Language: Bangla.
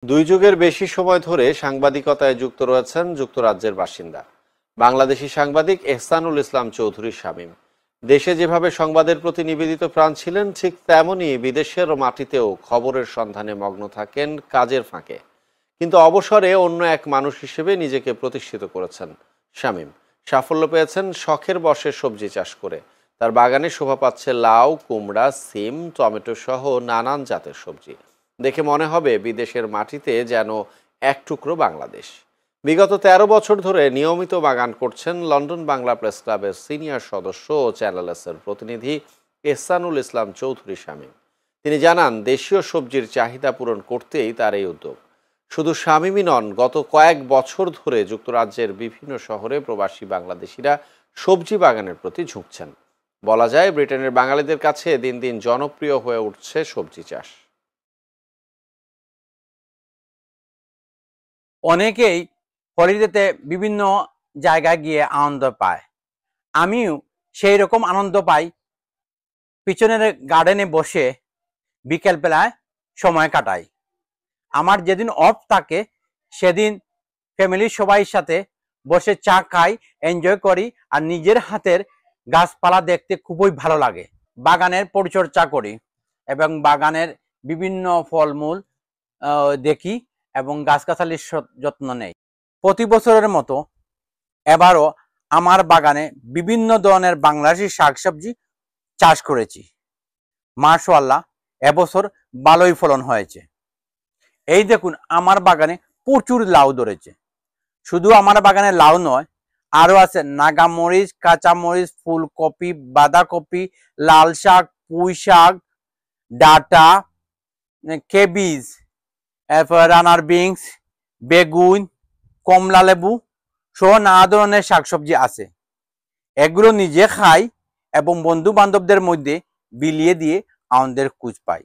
দুই যুগের বেশি সময় ধরে সাংবাদিকতায় যুক্ত রয়েছেন যুক্তরাজ্যের বাসিন্দা বাংলাদেশি সাংবাদিক এহসানুল ইসলাম চৌধুরী শামীম। দেশে যেভাবে সংবাদের প্রতি নিবেদিত প্রাণ ছিলেন, ঠিক তেমনই বিদেশের মাটিতেও খবরের সন্ধানে মগ্ন থাকেন কাজের ফাঁকে। কিন্তু অবসরে অন্য এক মানুষ হিসেবে নিজেকে প্রতিষ্ঠিত করেছেন শামীম। সাফল্য পেয়েছেন শখের বশে সবজি চাষ করে। তার বাগানে শোভা পাচ্ছে লাউ, কুমড়া, সিম, টমেটো সহ নানান জাতের সবজি। দেখে মনে হবে বিদেশের মাটিতে যেন এক টুকরো বাংলাদেশ। বিগত ১৩ বছর ধরে নিয়মিত বাগান করছেন লন্ডন বাংলা প্রেস ক্লাবের সিনিয়র সদস্য ও চ্যানেল এসের প্রতিনিধি এহসানুল ইসলাম চৌধুরী শামীম। তিনি জানান, দেশীয় সবজির চাহিদা পূরণ করতেই তার এই উদ্যোগ। শুধু শামীমই নন, গত কয়েক বছর ধরে যুক্তরাজ্যের বিভিন্ন শহরে প্রবাসী বাংলাদেশিরা সবজি বাগানের প্রতি ঝুঁকছেন। বলা যায়, ব্রিটেনের বাঙালিদের কাছে দিন দিন জনপ্রিয় হয়ে উঠছে সবজি চাষ। অনেকেই হলিডেতে বিভিন্ন জায়গায় গিয়ে আনন্দ পায়। আমিও সেই রকম আনন্দ পাই পিছনের গার্ডেনে বসে বিকেলবেলায় সময় কাটাই। আমার যেদিন অফ থাকে সেদিন ফ্যামিলির সবাই সাথে বসে চা খাই, এনজয় করি, আর নিজের হাতের গাছপালা দেখতে খুবই ভালো লাগে। বাগানের পরিচর্যা করি এবং বাগানের বিভিন্ন ফলমূল দেখি এবং গাছগাছালির যত্ন নেই। প্রতি বছরের মতো এবারও আমার বাগানে বিভিন্ন ধরনের বাংলাদেশি শাকসবজি চাষ করেছি। মাশাআল্লাহ, এবছর ভালোই ফলন হয়েছে। এই দেখুন, আমার বাগানে প্রচুর লাউ ধরেছে। শুধু আমার বাগানে লাউ নয়, আরো আছে নাগামরিচ, কাঁচামরিচ, ফুলকপি, বাঁধাকপি, লাল শাক, পুঁই শাক, ডাঁটা, কেবিজ, এরপর রানার বিনস, বেগুন, কমলা লেবু সহ নানা ধরনের শাকসবজি আছে। এগুলো নিজে খাই এবং বন্ধু বান্ধবদের মধ্যে বিলিয়ে দিয়ে আনন্দের খোঁজ পাই।